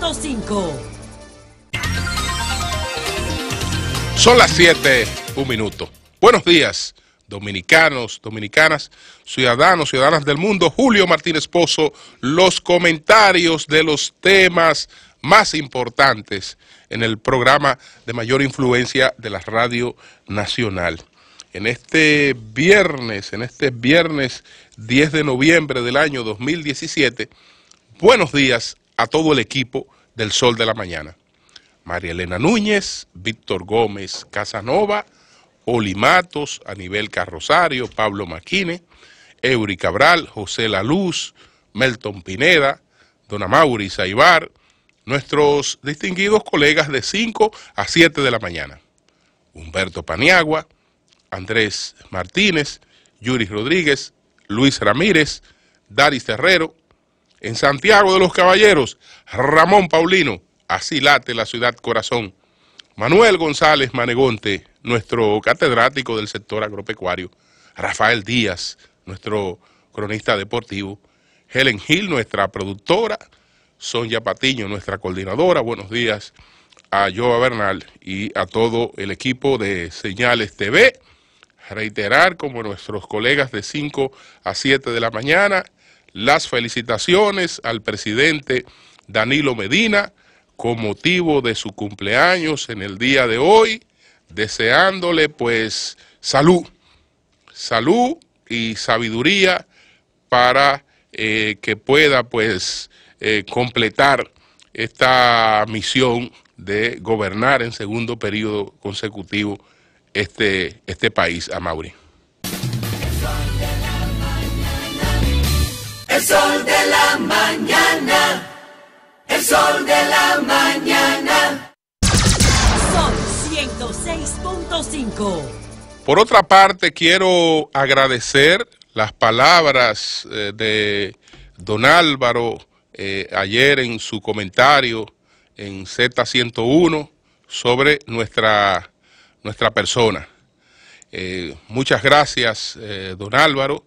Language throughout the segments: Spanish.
106.5. Son las 7, un minuto. Buenos días, dominicanos, dominicanas, ciudadanos, ciudadanas del mundo. Julio Martínez Pozo, los comentarios de los temas más importantes en el programa de mayor influencia de la Radio Nacional. En este viernes 10 de noviembre del año 2017, buenos días a todo el equipo del Sol de la Mañana. María Elena Núñez, Víctor Gómez Casanova, Oli Matos, Anibel Carrosario, Pablo Maquine, Eury Cabral, José La Luz, Melton Pineda, Don Amaury Saibar, nuestros distinguidos colegas de 5 a 7 de la mañana. Humberto Paniagua, Andrés Martínez, Yuri Rodríguez, Luis Ramírez, Daris Terrero. En Santiago de los Caballeros, Ramón Paulino, así late la ciudad corazón. Manuel González Manegonte, nuestro catedrático del sector agropecuario. Rafael Díaz, nuestro cronista deportivo. Helen Gil, nuestra productora. Sonia Patiño, nuestra coordinadora. Buenos días a Joa Bernal y a todo el equipo de Señales TV. Reiterar, como nuestros colegas de 5 a 7 de la mañana, las felicitaciones al presidente Danilo Medina con motivo de su cumpleaños en el día de hoy, deseándole pues salud y sabiduría para que pueda pues completar esta misión de gobernar en segundo periodo consecutivo este país, Amaury. El sol de la mañana, el sol de la mañana. Sol 106.5. Por otra parte, quiero agradecer las palabras de don Álvaro ayer en su comentario en Z101 sobre nuestra persona. Muchas gracias, don Álvaro,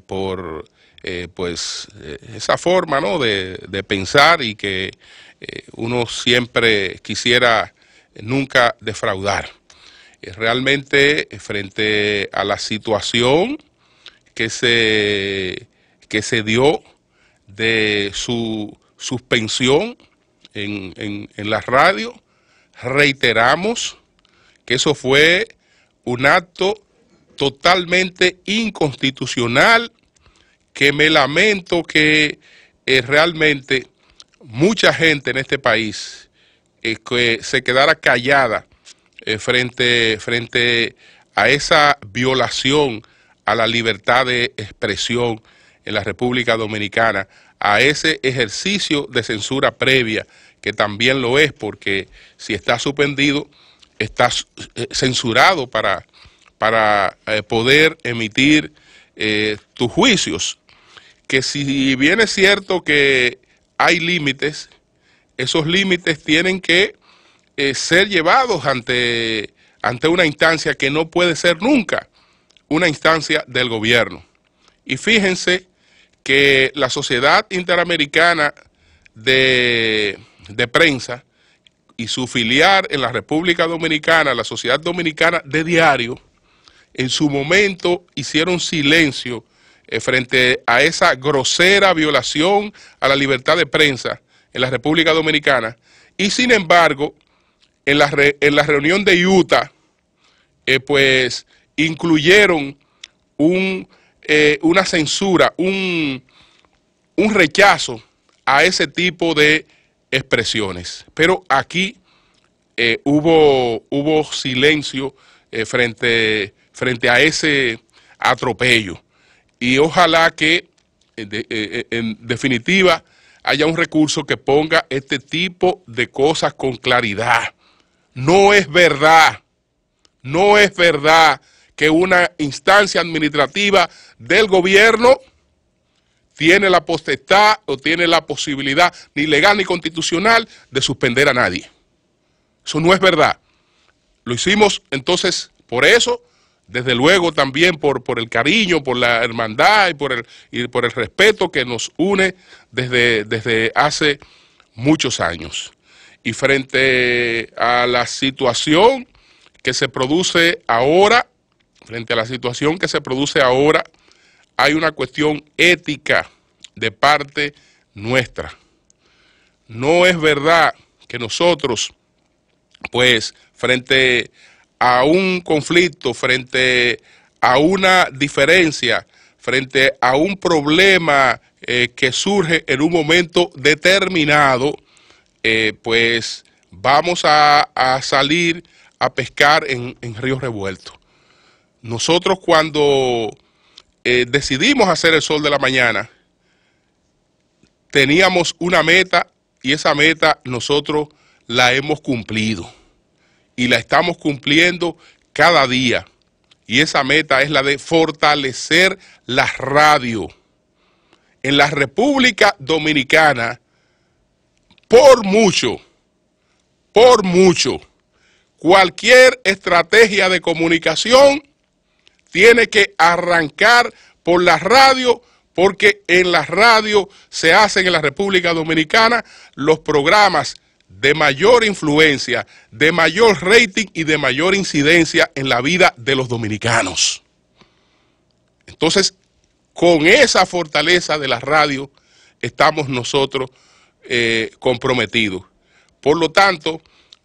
por esa forma, ¿no?, de pensar y que uno siempre quisiera nunca defraudar. Realmente, frente a la situación que se dio de su suspensión en la radio, reiteramos que eso fue un acto totalmente inconstitucional, que me lamento que realmente mucha gente en este país que se quedara callada frente a esa violación a la libertad de expresión en la República Dominicana, a ese ejercicio de censura previa, que también lo es, porque si está suspendido, está censurado para poder emitir tus juicios. Que si bien es cierto que hay límites, esos límites tienen que ser llevados ante una instancia que no puede ser nunca una instancia del gobierno. Y fíjense que la Sociedad Interamericana de Prensa y su filial en la República Dominicana, la Sociedad Dominicana de Diario, en su momento hicieron silencio frente a esa grosera violación a la libertad de prensa en la República Dominicana, y sin embargo, en la reunión de Utah, pues incluyeron una censura, un rechazo a ese tipo de expresiones. Pero aquí hubo silencio frente a ese atropello. Y ojalá que, en definitiva, haya un recurso que ponga este tipo de cosas con claridad. No es verdad que una instancia administrativa del gobierno tiene la potestad o tiene la posibilidad, ni legal ni constitucional, de suspender a nadie. Eso no es verdad. Lo hicimos entonces por eso, desde luego también por el cariño, por la hermandad y por el respeto que nos une desde hace muchos años. Y frente a la situación que se produce ahora, hay una cuestión ética de parte nuestra. No es verdad que nosotros, pues, frente a un conflicto, frente a una diferencia, frente a un problema que surge en un momento determinado, pues vamos a salir a pescar en ríos revueltos. Nosotros cuando decidimos hacer el Sol de la Mañana, teníamos una meta y esa meta nosotros la hemos cumplido y la estamos cumpliendo cada día. Y esa meta es la de fortalecer la radio en la República Dominicana por mucho. Cualquier estrategia de comunicación tiene que arrancar por la radio, porque en la radio se hacen en la República Dominicana los programas de mayor influencia, de mayor rating y de mayor incidencia en la vida de los dominicanos. Entonces, con esa fortaleza de la radio estamos nosotros comprometidos. Por lo tanto,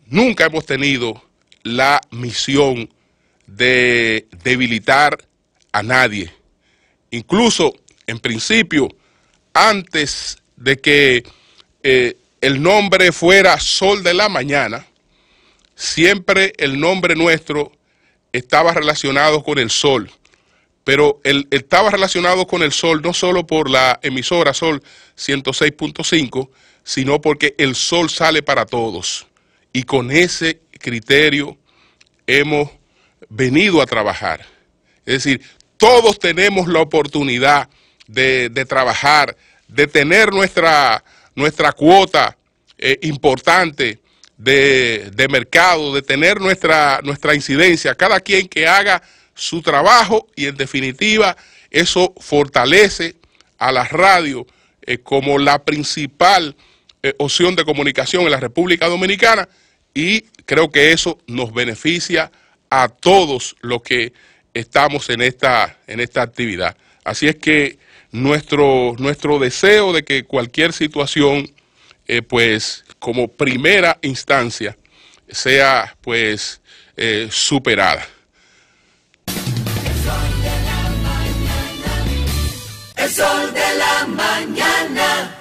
nunca hemos tenido la misión de debilitar a nadie. Incluso, en principio, antes de que el nombre fuera Sol de la Mañana, siempre el nombre nuestro estaba relacionado con el sol, pero estaba relacionado con el sol no solo por la emisora Sol 106.5, sino porque el sol sale para todos, y con ese criterio hemos venido a trabajar. Es decir, todos tenemos la oportunidad de trabajar, de tener nuestra cuota importante de mercado, de tener nuestra incidencia, cada quien que haga su trabajo, y en definitiva eso fortalece a la radio como la principal opción de comunicación en la República Dominicana, y creo que eso nos beneficia a todos los que estamos en esta actividad. Así es que nuestro deseo de que cualquier situación, pues como primera instancia, sea pues superada. El sol de la mañana,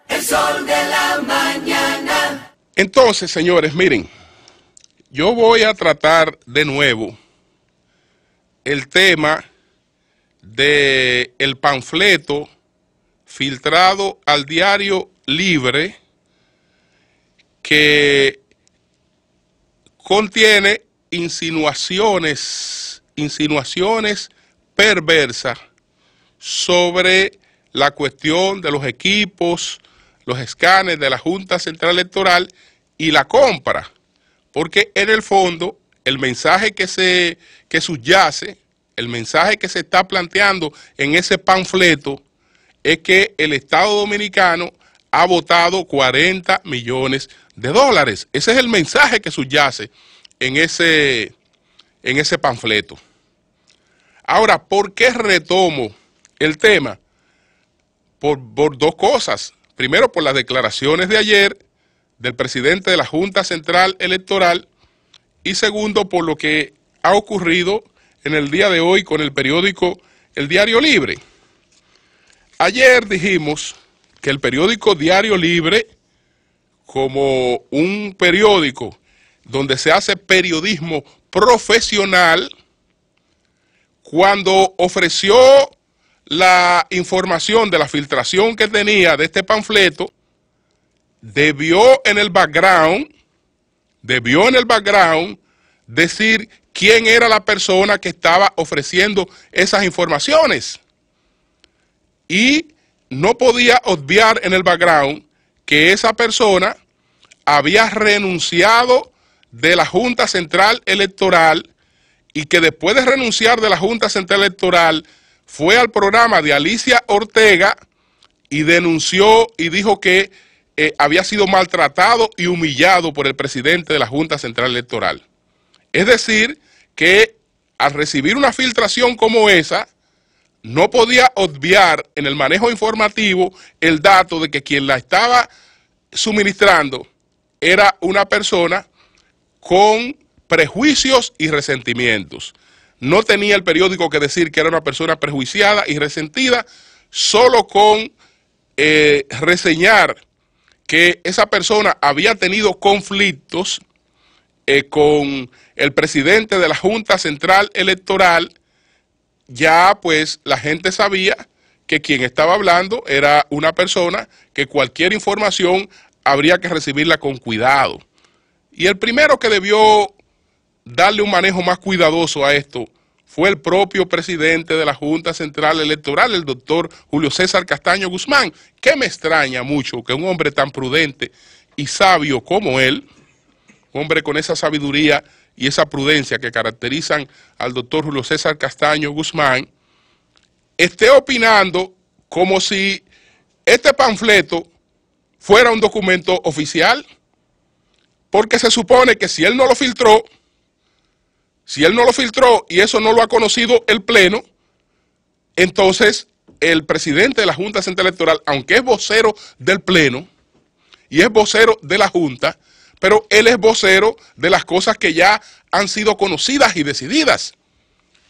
el sol de la mañana. Entonces, señores, miren, yo voy a tratar de nuevo el tema del panfleto filtrado al Diario Libre, que contiene insinuaciones perversas sobre la cuestión de los equipos, los escáneres de la Junta Central Electoral y la compra, porque en el fondo el mensaje que subyace, el mensaje que se está planteando en ese panfleto es que el Estado Dominicano ha votado 40 millones de dólares. Ese es el mensaje que subyace en ese panfleto. Ahora, ¿por qué retomo el tema? Por dos cosas. Primero, por las declaraciones de ayer del presidente de la Junta Central Electoral, y segundo, por lo que ha ocurrido en el día de hoy con el periódico El Diario Libre. Ayer dijimos que el periódico Diario Libre, como un periódico donde se hace periodismo profesional, cuando ofreció la información de la filtración que tenía de este panfleto, debió en el background decir quién era la persona que estaba ofreciendo esas informaciones. Y no podía obviar en el background que esa persona había renunciado de la Junta Central Electoral, y que después de renunciar de la Junta Central Electoral fue al programa de Alicia Ortega y denunció y dijo que había sido maltratado y humillado por el presidente de la Junta Central Electoral. Es decir, que al recibir una filtración como esa, no podía obviar en el manejo informativo el dato de que quien la estaba suministrando era una persona con prejuicios y resentimientos. No tenía el periódico que decir que era una persona prejuiciada y resentida, solo con reseñar que esa persona había tenido conflictos con el presidente de la Junta Central Electoral. Ya pues la gente sabía que quien estaba hablando era una persona que cualquier información habría que recibirla con cuidado. Y el primero que debió darle un manejo más cuidadoso a esto fue el propio presidente de la Junta Central Electoral, el doctor Julio César Castaño Guzmán, que me extraña mucho que un hombre tan prudente y sabio como él, un hombre con esa sabiduría y esa prudencia que caracterizan al doctor Julio César Castaño Guzmán, esté opinando como si este panfleto fuera un documento oficial, porque se supone que si él no lo filtró, y eso no lo ha conocido el Pleno, entonces el presidente de la Junta Central Electoral, aunque es vocero del Pleno y es vocero de la Junta, pero él es vocero de las cosas que ya han sido conocidas y decididas.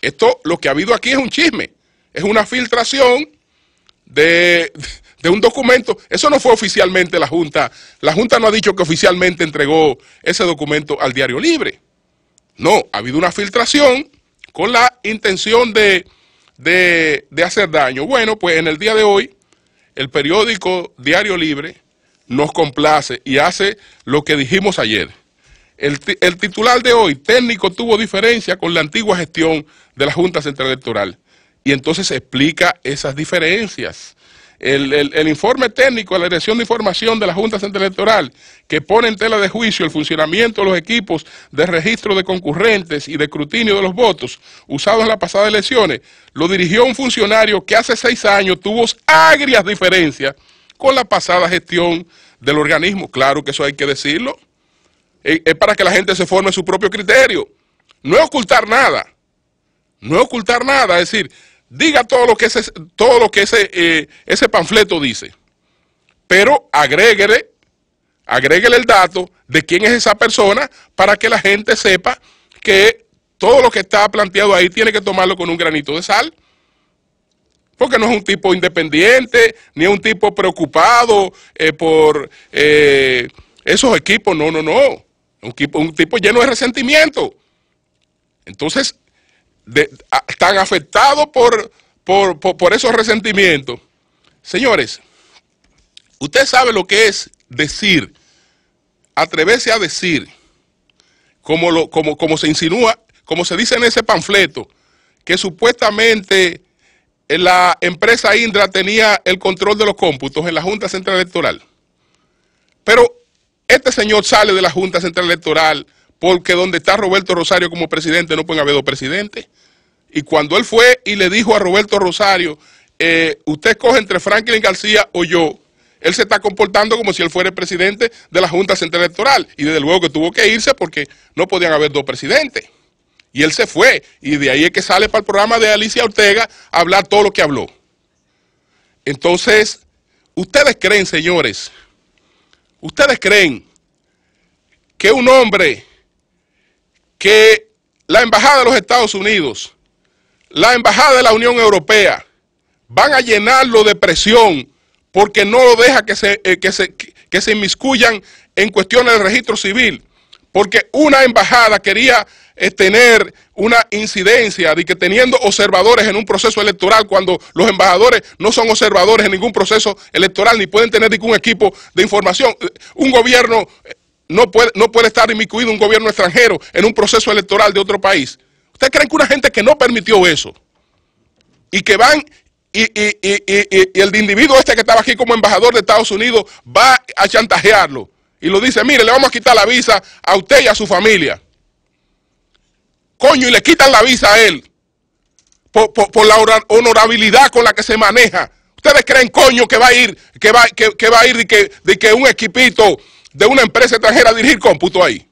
Esto, lo que ha habido aquí es un chisme, es una filtración de un documento. Eso no fue oficialmente la Junta no ha dicho que oficialmente entregó ese documento al Diario Libre. No, ha habido una filtración con la intención de hacer daño. Bueno, pues en el día de hoy, el periódico Diario Libre nos complace y hace lo que dijimos ayer. El titular de hoy: técnico tuvo diferencia con la antigua gestión de la Junta Central Electoral. Y entonces explica esas diferencias. El informe técnico de la Dirección de Información de la Junta Central Electoral, que pone en tela de juicio el funcionamiento de los equipos de registro de concurrentes y de escrutinio de los votos usados en las pasadas elecciones, lo dirigió un funcionario que hace 6 años tuvo agrias diferencias con la pasada gestión del organismo. Claro que eso hay que decirlo. Es para que la gente se forme su propio criterio. No es ocultar nada. No es ocultar nada, es decir, diga todo lo que ese panfleto dice, pero agréguele el dato de quién es esa persona para que la gente sepa que todo lo que está planteado ahí tiene que tomarlo con un granito de sal, porque no es un tipo independiente, ni es un tipo preocupado por esos equipos, no, un tipo lleno de resentimiento. Entonces, tan afectados por esos resentimientos. Señores, usted sabe lo que es decir, atreverse a decir, como se insinúa, como se dice en ese panfleto, que supuestamente la empresa Indra tenía el control de los cómputos en la Junta Central Electoral. Pero este señor sale de la Junta Central Electoral porque donde está Roberto Rosario como presidente no pueden haber 2 presidentes. Y cuando él fue y le dijo a Roberto Rosario, usted escoge entre Franklin García o yo, él se está comportando como si él fuera el presidente de la Junta Central Electoral. Y desde luego que tuvo que irse porque no podían haber 2 presidentes. Y él se fue. Y de ahí es que sale para el programa de Alicia Ortega a hablar todo lo que habló. Entonces, ¿ustedes creen, señores? ¿Ustedes creen que un hombre que la Embajada de los Estados Unidos, la Embajada de la Unión Europea, van a llenarlo de presión porque no lo deja que se inmiscuyan en cuestiones del registro civil? Porque una embajada quería tener una incidencia de que teniendo observadores en un proceso electoral, cuando los embajadores no son observadores en ningún proceso electoral, ni pueden tener ningún equipo de información. Un gobierno no puede estar inmiscuido, un gobierno extranjero, en un proceso electoral de otro país. ¿Ustedes creen que una gente que no permitió eso, y que van, y el individuo este que estaba aquí como embajador de Estados Unidos va a chantajearlo, y lo dice, mire, le vamos a quitar la visa a usted y a su familia? Coño, y le quitan la visa a él, por la honorabilidad con la que se maneja ¿Ustedes creen, coño, que va a ir, de que un equipito de una empresa extranjera a dirigir cómputo ahí?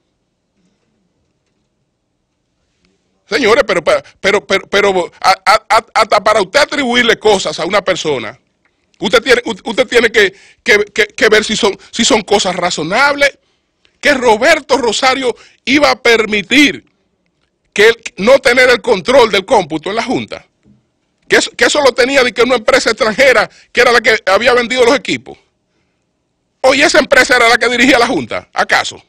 Señores, pero hasta para usted atribuirle cosas a una persona, usted tiene que ver si son cosas razonables. Que Roberto Rosario iba a permitir que no tener el control del cómputo en la Junta. Que eso lo tenía de que una empresa extranjera, que era la que había vendido los equipos. Oye, esa empresa era la que dirigía la Junta, ¿acaso?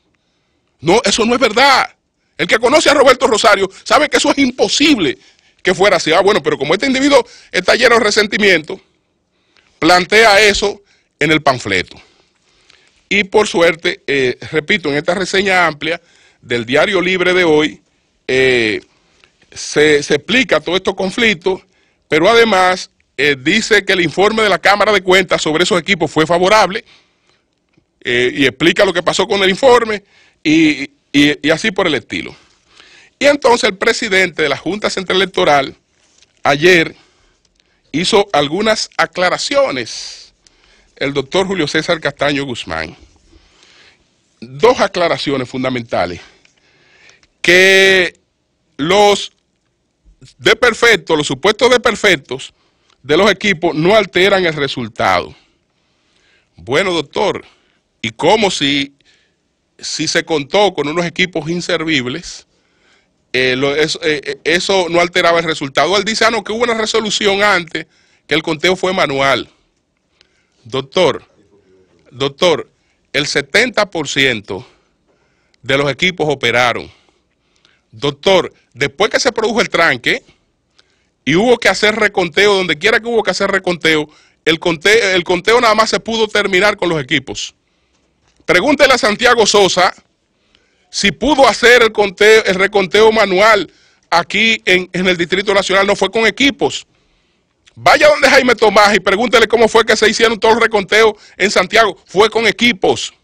No, eso no es verdad. El que conoce a Roberto Rosario sabe que eso es imposible que fuera así. Ah, bueno, pero como este individuo está lleno de resentimiento, plantea eso en el panfleto. Y por suerte, repito, en esta reseña amplia del Diario Libre de hoy, se explica todo estos conflictos, pero además dice que el informe de la Cámara de Cuentas sobre esos equipos fue favorable, y explica lo que pasó con el informe, y así por el estilo. Y entonces el presidente de la Junta Central Electoral ayer hizo algunas aclaraciones, el doctor Julio César Castaño Guzmán. Dos aclaraciones fundamentales. Que los supuestos desperfectos de los equipos no alteran el resultado. Bueno, doctor, ¿y cómo si se contó con unos equipos inservibles, eso no alteraba el resultado? Él dice, no, que hubo una resolución antes, que el conteo fue manual. Doctor, el 70% de los equipos operaron. Doctor, después que se produjo el tranque y hubo que hacer reconteo, donde quiera que hubo que hacer reconteo, el conteo nada más se pudo terminar con los equipos. Pregúntele a Santiago Sosa si pudo hacer el reconteo manual aquí en el Distrito Nacional. No fue con equipos. Vaya donde Jaime Tomás y pregúntele cómo fue que se hicieron todos los reconteos en Santiago. Fue con equipos.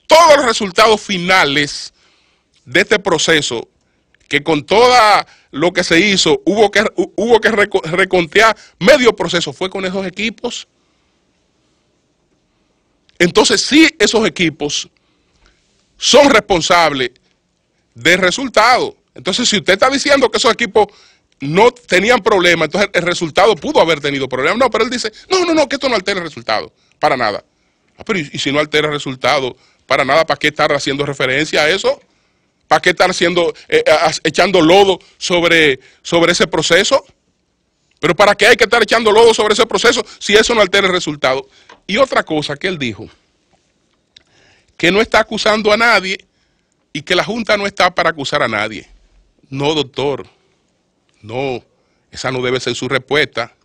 Todos los resultados finales de este proceso, que con todo lo que se hizo, hubo que recontear medio proceso, fue con esos equipos. Entonces sí, esos equipos son responsables del resultado. Entonces, si usted está diciendo que esos equipos no tenían problema, entonces el resultado pudo haber tenido problemas. No, pero él dice, no, que esto no altera el resultado, para nada. Pero ¿y si no altera el resultado, para nada, para qué estar haciendo referencia a eso? ¿Para qué estar echando lodo sobre ese proceso? ¿Pero para qué hay que estar echando lodo sobre ese proceso si eso no altera el resultado? Y otra cosa que él dijo, que no está acusando a nadie y que la Junta no está para acusar a nadie. No, doctor. No, esa no debe ser su respuesta.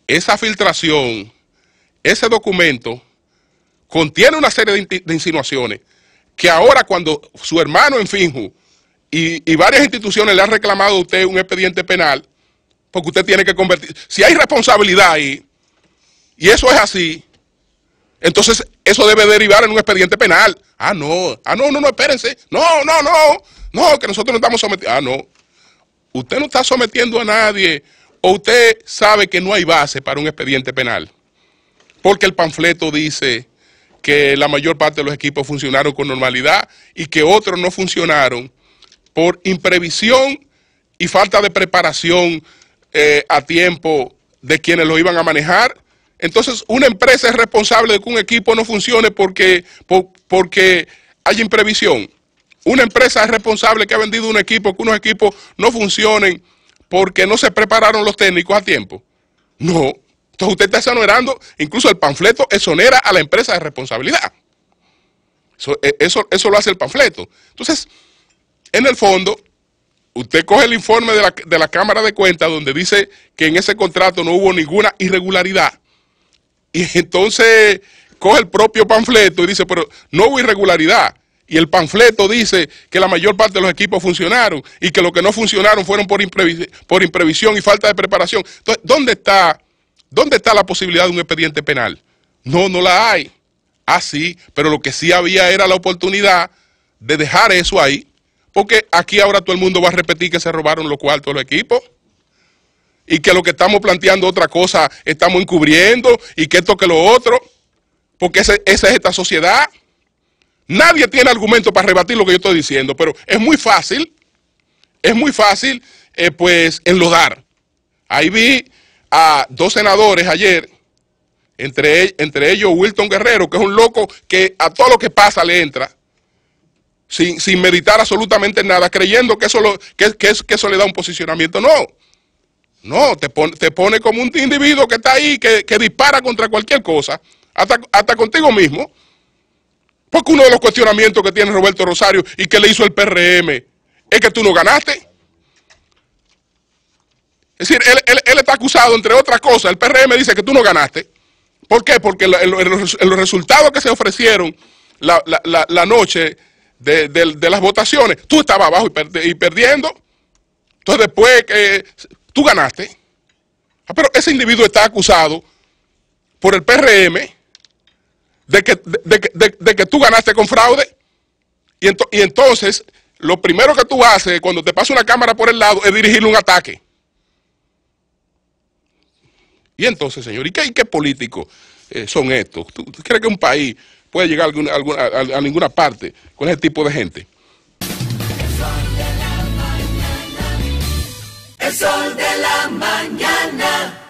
Esa filtración, ese documento, contiene una serie de insinuaciones que ahora cuando su hermano en Finju y varias instituciones le han reclamado a usted un expediente penal, porque usted tiene que convertir, si hay responsabilidad ahí, y eso es así, entonces eso debe derivar en un expediente penal. No, espérense, no, que nosotros no estamos sometidos. No. Usted no está sometiendo a nadie, o usted sabe que no hay base para un expediente penal, porque el panfleto dice que la mayor parte de los equipos funcionaron con normalidad y que otros no funcionaron por imprevisión y falta de preparación a tiempo de quienes lo iban a manejar. Entonces, una empresa es responsable de que un equipo no funcione porque hay imprevisión. Una empresa es responsable que ha vendido un equipo, que unos equipos no funcionen porque no se prepararon los técnicos a tiempo. No. Entonces usted está exonerando, incluso el panfleto exonera a la empresa de responsabilidad. Eso lo hace el panfleto. Entonces, en el fondo, usted coge el informe de la Cámara de Cuentas donde dice que en ese contrato no hubo ninguna irregularidad. Y entonces coge el propio panfleto y dice, pero no hubo irregularidad. Y el panfleto dice que la mayor parte de los equipos funcionaron y que los que no funcionaron fueron por imprevisión y falta de preparación. Entonces, ¿dónde está la posibilidad de un expediente penal? No la hay. Sí, pero lo que sí había era la oportunidad de dejar eso ahí, porque aquí ahora todo el mundo va a repetir que se robaron los cuartos de los equipos. y que lo que estamos planteando otra cosa estamos encubriendo y que esto que lo otro, porque esa es esta sociedad. Nadie tiene argumento para rebatir lo que yo estoy diciendo, pero es muy fácil pues enlodar. Ahí vi a dos senadores ayer, entre ellos Wilton Guerrero, que es un loco que a todo lo que pasa le entra, sin meditar absolutamente nada, creyendo que eso le da un posicionamiento. No, te pone como un individuo que está ahí, que dispara contra cualquier cosa, hasta contigo mismo. Porque uno de los cuestionamientos que tiene Roberto Rosario y que le hizo el PRM es que tú no ganaste. Es decir, él está acusado, entre otras cosas, el PRM dice que tú no ganaste. ¿Por qué? Porque en los resultados que se ofrecieron la noche de las votaciones, tú estabas abajo y perdiendo. Entonces después que tú ganaste. Pero ese individuo está acusado por el PRM de que tú ganaste con fraude. Y entonces, lo primero que tú haces cuando te pasa una cámara por el lado es dirigirle un ataque. Y entonces, señor, ¿y qué políticos son estos? ¿Tú crees que un país puede llegar a ninguna parte con ese tipo de gente? El sol de la mañana.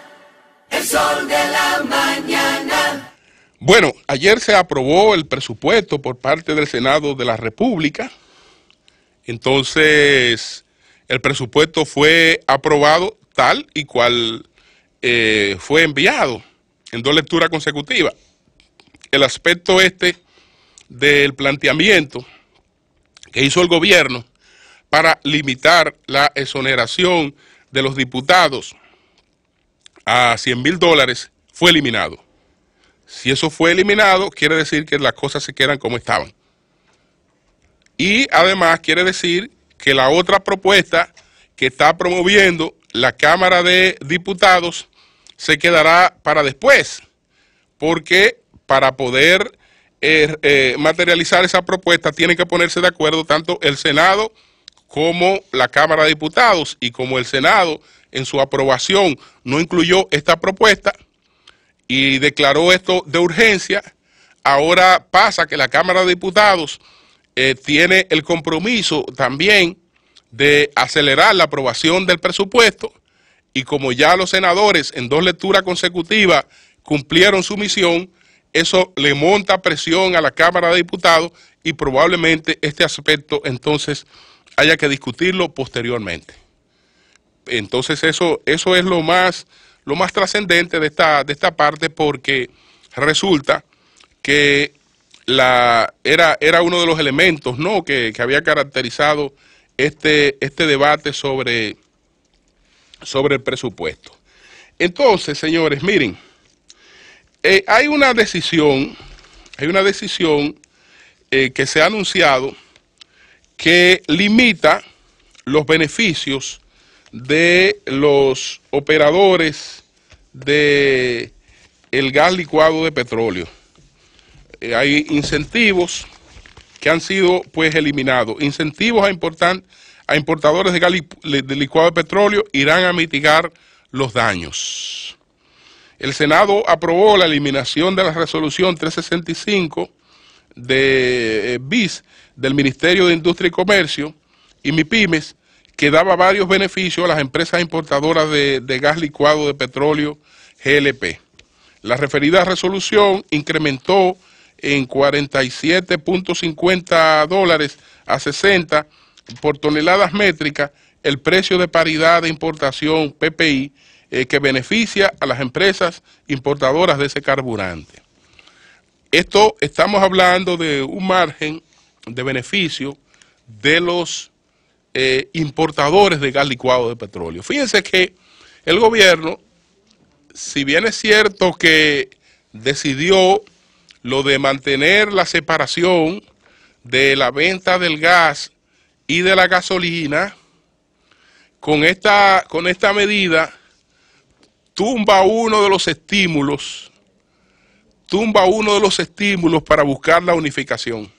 El sol de la mañana. Bueno, ayer se aprobó el presupuesto por parte del Senado de la República. Entonces, el presupuesto fue aprobado tal y cual fue enviado en 2 lecturas consecutivas. El aspecto del planteamiento que hizo el gobierno para limitar la exoneración de los diputados a $100,000 fue eliminado. Si eso fue eliminado, quiere decir que las cosas se quedan como estaban. Y además quiere decir que la otra propuesta que está promoviendo la Cámara de Diputados se quedará para después, porque para poder materializar esa propuesta tienen que ponerse de acuerdo tanto el Senado como la Cámara de Diputados, y como el Senado en su aprobación no incluyó esta propuesta y declaró esto de urgencia, ahora pasa que la Cámara de Diputados tiene el compromiso también de acelerar la aprobación del presupuesto, y como ya los senadores en 2 lecturas consecutivas cumplieron su misión, eso le monta presión a la Cámara de Diputados y probablemente este aspecto entonces haya que discutirlo posteriormente. Entonces eso es lo más trascendente de esta parte, porque resulta que era uno de los elementos, ¿no?, que había caracterizado este debate sobre el presupuesto. Entonces, señores, miren, hay una decisión que se ha anunciado que limita los beneficios de los operadores de el gas licuado de petróleo. Hay incentivos que han sido pues eliminados. Incentivos a importadores de gas licuado de petróleo irán a mitigar los daños. El Senado aprobó la eliminación de la resolución 365 de BIS del Ministerio de Industria y Comercio y MIPYMES, que daba varios beneficios a las empresas importadoras de gas licuado de petróleo GLP. La referida resolución incrementó en $47.50 a 60 por toneladas métricas el precio de paridad de importación PPI que beneficia a las empresas importadoras de ese carburante. Esto estamos hablando de un margen de beneficio de los importadores de gas licuado de petróleo. Fíjense que el gobierno, si bien es cierto que decidió lo de mantener la separación de la venta del gas y de la gasolina, con esta medida tumba uno de los estímulos para buscar la unificación.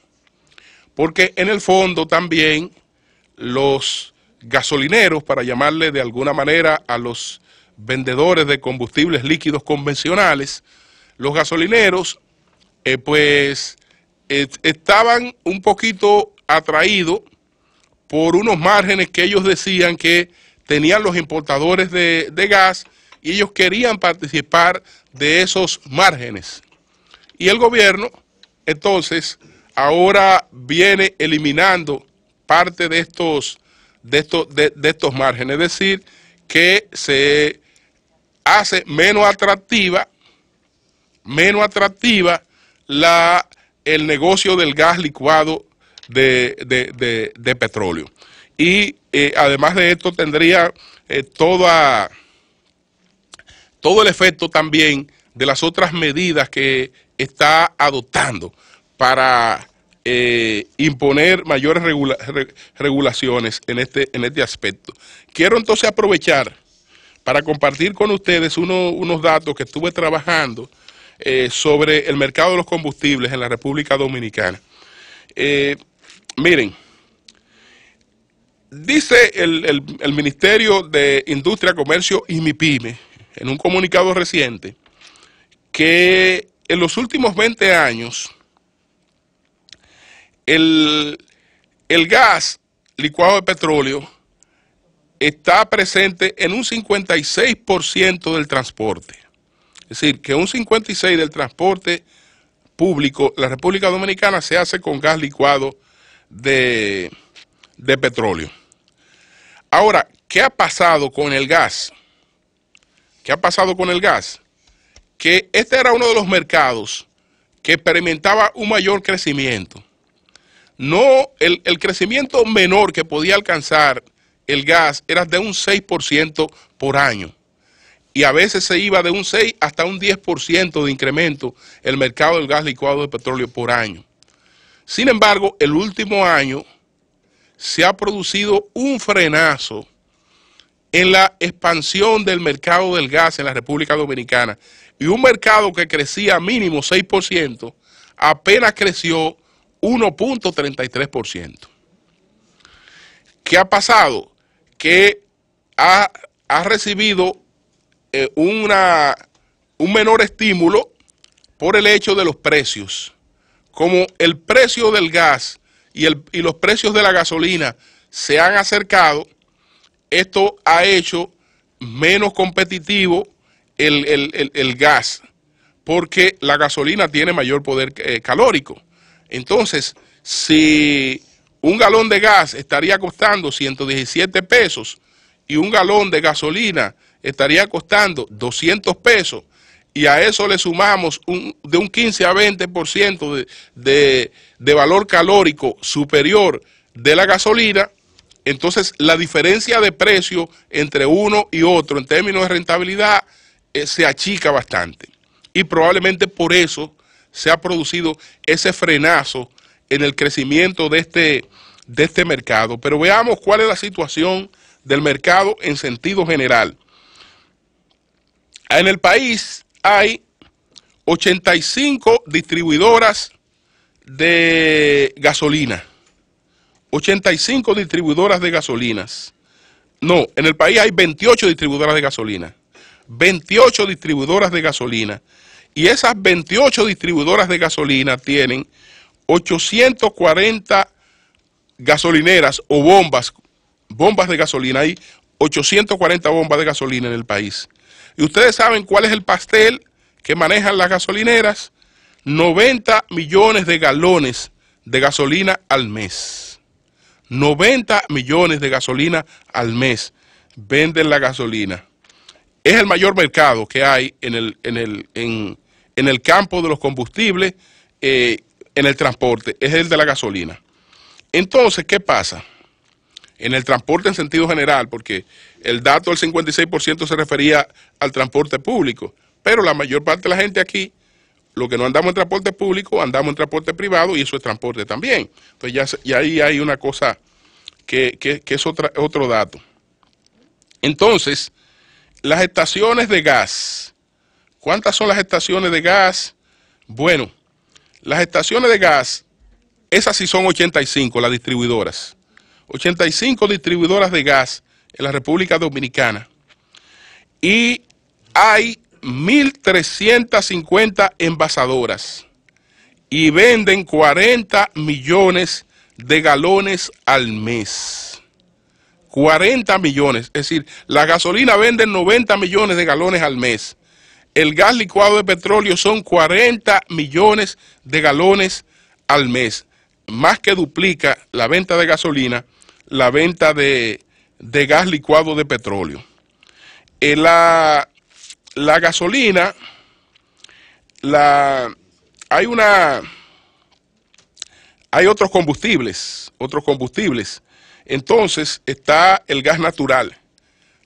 Porque en el fondo también los gasolineros, para llamarle de alguna manera a los vendedores de combustibles líquidos convencionales, los gasolineros, estaban un poquito atraídos por unos márgenes que ellos decían que tenían los importadores de gas, y ellos querían participar de esos márgenes. Y el gobierno, entonces, ahora viene eliminando parte de estos márgenes, es decir, que se hace menos atractiva el negocio del gas licuado de petróleo. Y además de esto tendría todo el efecto también de las otras medidas que está adoptando para imponer mayores regulaciones en este aspecto. Quiero entonces aprovechar para compartir con ustedes unos datos que estuve trabajando sobre el mercado de los combustibles en la República Dominicana. Miren, dice el Ministerio de Industria, Comercio y MIPYME en un comunicado reciente que en los últimos 20 años el gas licuado de petróleo está presente en un 56% del transporte. Es decir, que un 56% del transporte público en la República Dominicana se hace con gas licuado de petróleo. Ahora, ¿qué ha pasado con el gas? ¿Qué ha pasado con el gas? Que este era uno de los mercados que experimentaba un mayor crecimiento. No, el crecimiento menor que podía alcanzar el gas era de un 6% por año. Y a veces se iba de un 6 hasta un 10% de incremento el mercado del gas licuado de petróleo por año. Sin embargo, el último año se ha producido un frenazo en la expansión del mercado del gas en la República Dominicana. Y un mercado que crecía mínimo 6%, apenas creció 1.33%. ¿Qué ha pasado? Que ha recibido un menor estímulo por el hecho de los precios. Como el precio del gas y los precios de la gasolina se han acercado, esto ha hecho menos competitivo el gas, porque la gasolina tiene mayor poder calórico. Entonces, si un galón de gas estaría costando 117 pesos y un galón de gasolina estaría costando 200 pesos, y a eso le sumamos de un 15 a 20% de valor calórico superior de la gasolina, entonces la diferencia de precio entre uno y otro en términos de rentabilidad se achica bastante. Y probablemente por eso se ha producido ese frenazo en el crecimiento de este mercado. Pero veamos cuál es la situación del mercado en sentido general. En el país hay 85 distribuidoras de gasolina. 85 distribuidoras de gasolinas. No, en el país hay 28 distribuidoras de gasolina. 28 distribuidoras de gasolina. Y esas 28 distribuidoras de gasolina tienen 840 gasolineras o bombas de gasolina. Hay 840 bombas de gasolina en el país. Y ustedes saben cuál es el pastel que manejan las gasolineras. 90 millones de galones de gasolina al mes. 90 millones de gasolina al mes venden la gasolina. Es el mayor mercado que hay en el campo de los combustibles, en el transporte, es el de la gasolina. Entonces, ¿qué pasa? En el transporte en sentido general, porque el dato del 56% se refería al transporte público, pero la mayor parte de la gente aquí, lo que no andamos en transporte público, andamos en transporte privado, y eso es transporte también. Entonces ya ahí hay una cosa que es otro dato. Entonces, las estaciones de gas. ¿Cuántas son las estaciones de gas? Bueno, las estaciones de gas, esas sí son 85, las distribuidoras. 85 distribuidoras de gas en la República Dominicana. y hay 1.350 envasadoras y venden 40 millones de galones al mes. 40 millones, es decir, la gasolina vende 90 millones de galones al mes. El gas licuado de petróleo son 40 millones de galones al mes. Más que duplica la venta de gasolina, la venta de gas licuado de petróleo. La gasolina, hay otros combustibles. Entonces está el gas natural.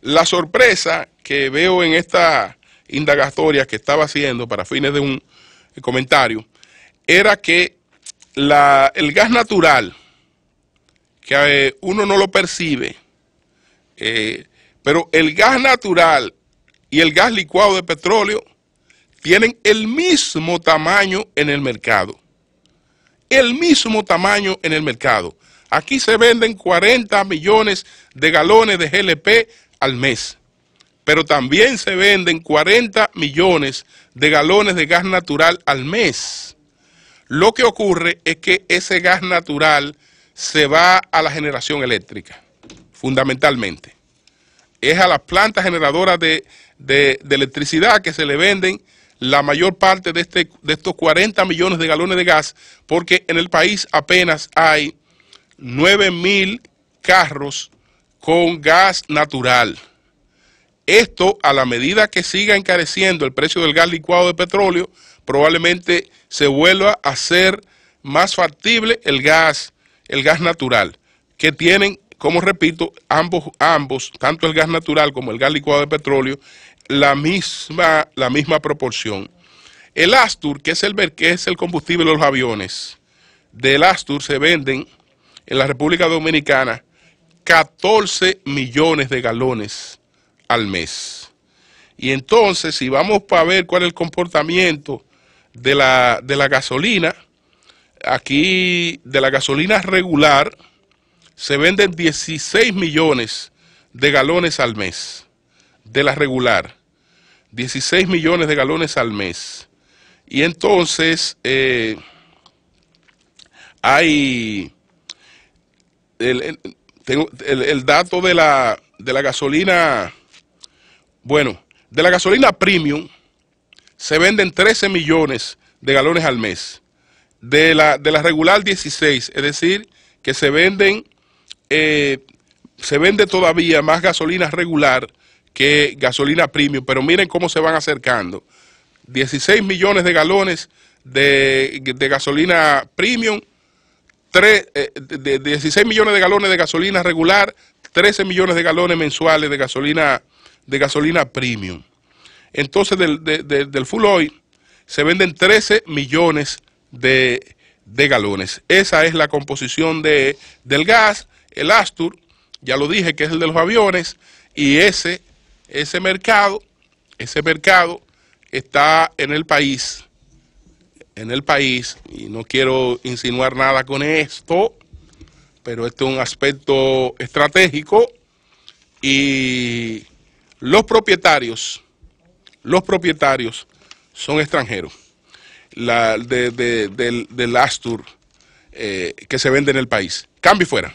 La sorpresa que veo en esta indagatoria que estaba haciendo para fines de un comentario era que el gas natural, que uno no lo percibe, pero el gas natural y el gas licuado de petróleo tienen el mismo tamaño en el mercado. El mismo tamaño en el mercado. Aquí se venden 40 millones de galones de GLP al mes, pero también se venden 40 millones de galones de gas natural al mes. Lo que ocurre es que ese gas natural se va a la generación eléctrica, fundamentalmente. Es a las plantas generadoras de electricidad que se le venden la mayor parte de estos 40 millones de galones de gas, porque en el país apenas hay 9.000 carros con gas natural. Esto, a la medida que siga encareciendo el precio del gas licuado de petróleo, probablemente se vuelva a ser más factible el gas natural, que tienen, como repito, ambos, tanto el gas natural como el gas licuado de petróleo, la misma proporción. El Astur, que es el combustible de los aviones, del Astur se venden en la República Dominicana 14 millones de galones al mes. Y entonces, si vamos para ver cuál es el comportamiento de la gasolina, aquí de la gasolina regular se venden 16 millones de galones al mes, de la regular, 16 millones de galones al mes. Y entonces hay el dato de la gasolina, bueno, de la gasolina premium se venden 13 millones de galones al mes, de la regular 16, es decir, que se vende todavía más gasolina regular que gasolina premium, pero miren cómo se van acercando. 16 millones de galones de gasolina premium, 16 millones de galones de gasolina regular, 13 millones de galones mensuales de gasolina premium. Entonces del full oil se venden 13 millones de galones. Esa es la composición del gas. El Astur, ya lo dije, que es el de los aviones, y ese mercado está en el país, y no quiero insinuar nada con esto, pero este es un aspecto estratégico, y los propietarios son extranjeros, del Astur que se vende en el país. Cambio y fuera.